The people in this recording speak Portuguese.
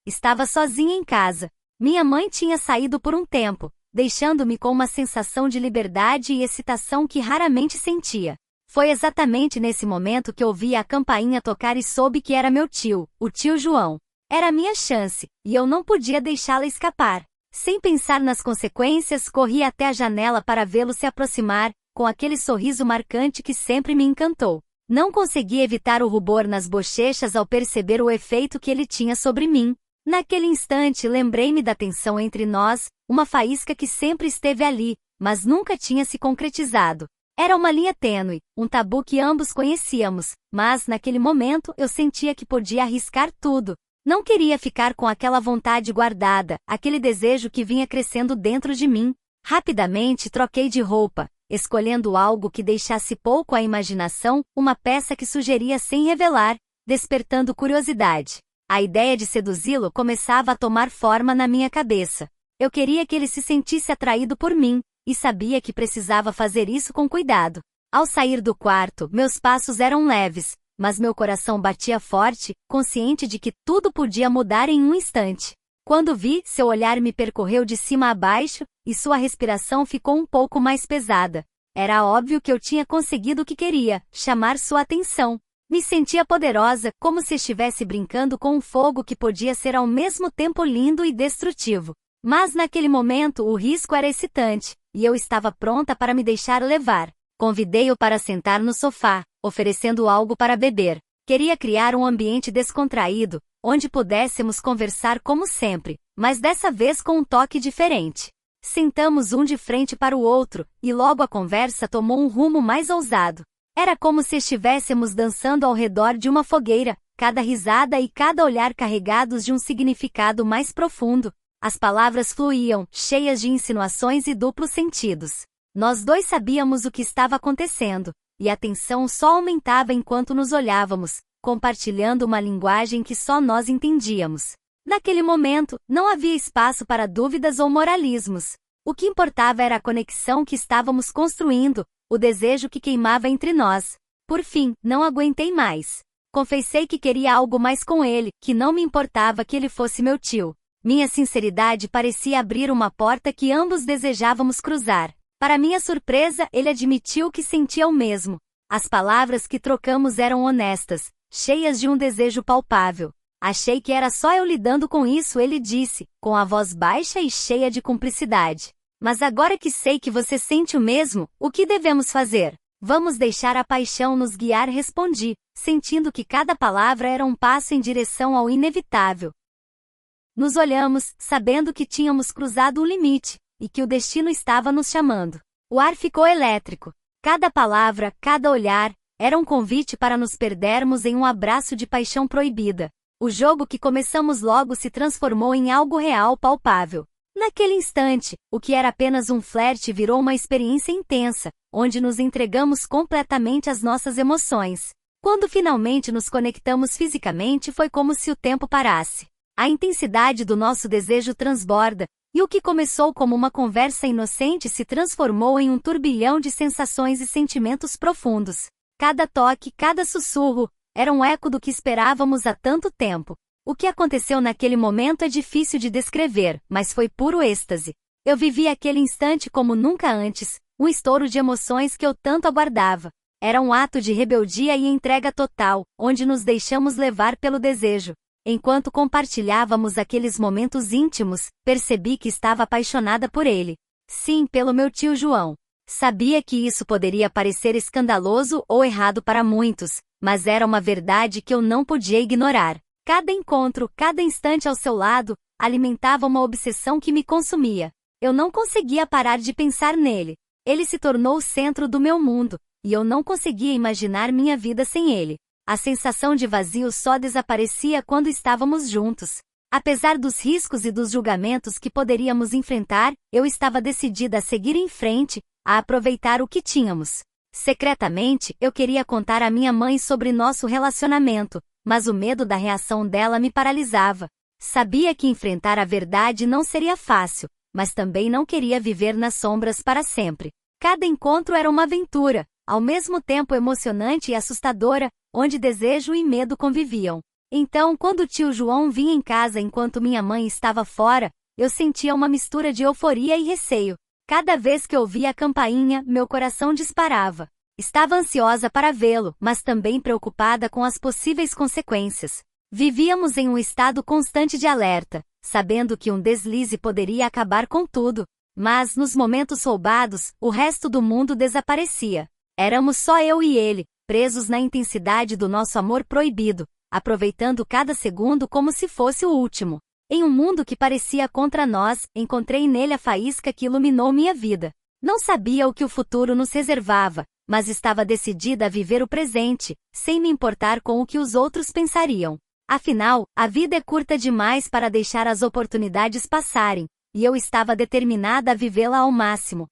Estava sozinha em casa. Minha mãe tinha saído por um tempo, deixando-me com uma sensação de liberdade e excitação que raramente sentia. Foi exatamente nesse momento que ouvi a campainha tocar e soube que era meu tio, o tio João. Era a minha chance, e eu não podia deixá-la escapar. Sem pensar nas consequências, corri até a janela para vê-lo se aproximar, com aquele sorriso marcante que sempre me encantou. Não consegui evitar o rubor nas bochechas ao perceber o efeito que ele tinha sobre mim. Naquele instante lembrei-me da tensão entre nós, uma faísca que sempre esteve ali, mas nunca tinha se concretizado. Era uma linha tênue, um tabu que ambos conhecíamos, mas naquele momento eu sentia que podia arriscar tudo. Não queria ficar com aquela vontade guardada, aquele desejo que vinha crescendo dentro de mim. Rapidamente troquei de roupa, escolhendo algo que deixasse pouco à imaginação, uma peça que sugeria sem revelar, despertando curiosidade. A ideia de seduzi-lo começava a tomar forma na minha cabeça. Eu queria que ele se sentisse atraído por mim, e sabia que precisava fazer isso com cuidado. Ao sair do quarto, meus passos eram leves, mas meu coração batia forte, consciente de que tudo podia mudar em um instante. Quando vi, seu olhar me percorreu de cima a baixo, e sua respiração ficou um pouco mais pesada. Era óbvio que eu tinha conseguido o que queria, chamar sua atenção. Me sentia poderosa, como se estivesse brincando com um fogo que podia ser ao mesmo tempo lindo e destrutivo. Mas naquele momento o risco era excitante, e eu estava pronta para me deixar levar. Convidei-o para sentar no sofá, oferecendo algo para beber. Queria criar um ambiente descontraído, onde pudéssemos conversar como sempre, mas dessa vez com um toque diferente. Sentamos um de frente para o outro, e logo a conversa tomou um rumo mais ousado. Era como se estivéssemos dançando ao redor de uma fogueira, cada risada e cada olhar carregados de um significado mais profundo. As palavras fluíam, cheias de insinuações e duplos sentidos. Nós dois sabíamos o que estava acontecendo, e a tensão só aumentava enquanto nos olhávamos, compartilhando uma linguagem que só nós entendíamos. Naquele momento, não havia espaço para dúvidas ou moralismos. O que importava era a conexão que estávamos construindo, o desejo que queimava entre nós. Por fim, não aguentei mais. Confessei que queria algo mais com ele, que não me importava que ele fosse meu tio. Minha sinceridade parecia abrir uma porta que ambos desejávamos cruzar. Para minha surpresa, ele admitiu que sentia o mesmo. As palavras que trocamos eram honestas, cheias de um desejo palpável. Achei que era só eu lidando com isso, ele disse, com a voz baixa e cheia de cumplicidade. Mas agora que sei que você sente o mesmo, o que devemos fazer? Vamos deixar a paixão nos guiar, respondi, sentindo que cada palavra era um passo em direção ao inevitável. Nos olhamos, sabendo que tínhamos cruzado o limite, e que o destino estava nos chamando. O ar ficou elétrico. Cada palavra, cada olhar, era um convite para nos perdermos em um abraço de paixão proibida. O jogo que começamos logo se transformou em algo real, palpável. Naquele instante, o que era apenas um flerte virou uma experiência intensa, onde nos entregamos completamente às nossas emoções. Quando finalmente nos conectamos fisicamente, foi como se o tempo parasse. A intensidade do nosso desejo transborda, e o que começou como uma conversa inocente se transformou em um turbilhão de sensações e sentimentos profundos. Cada toque, cada sussurro, era um eco do que esperávamos há tanto tempo. O que aconteceu naquele momento é difícil de descrever, mas foi puro êxtase. Eu vivi aquele instante como nunca antes, um estouro de emoções que eu tanto aguardava. Era um ato de rebeldia e entrega total, onde nos deixamos levar pelo desejo. Enquanto compartilhávamos aqueles momentos íntimos, percebi que estava apaixonada por ele. Sim, pelo meu tio João. Sabia que isso poderia parecer escandaloso ou errado para muitos, mas era uma verdade que eu não podia ignorar. Cada encontro, cada instante ao seu lado, alimentava uma obsessão que me consumia. Eu não conseguia parar de pensar nele. Ele se tornou o centro do meu mundo, e eu não conseguia imaginar minha vida sem ele. A sensação de vazio só desaparecia quando estávamos juntos. Apesar dos riscos e dos julgamentos que poderíamos enfrentar, eu estava decidida a seguir em frente, a aproveitar o que tínhamos. Secretamente, eu queria contar à minha mãe sobre nosso relacionamento, mas o medo da reação dela me paralisava. Sabia que enfrentar a verdade não seria fácil, mas também não queria viver nas sombras para sempre. Cada encontro era uma aventura, ao mesmo tempo emocionante e assustadora, onde desejo e medo conviviam. Então, quando o tio João vinha em casa enquanto minha mãe estava fora, eu sentia uma mistura de euforia e receio. Cada vez que ouvia a campainha, meu coração disparava. Estava ansiosa para vê-lo, mas também preocupada com as possíveis consequências. Vivíamos em um estado constante de alerta, sabendo que um deslize poderia acabar com tudo. Mas, nos momentos roubados, o resto do mundo desaparecia. Éramos só eu e ele, presos na intensidade do nosso amor proibido, aproveitando cada segundo como se fosse o último. Em um mundo que parecia contra nós, encontrei nele a faísca que iluminou minha vida. Não sabia o que o futuro nos reservava, mas estava decidida a viver o presente, sem me importar com o que os outros pensariam. Afinal, a vida é curta demais para deixar as oportunidades passarem, e eu estava determinada a vivê-la ao máximo.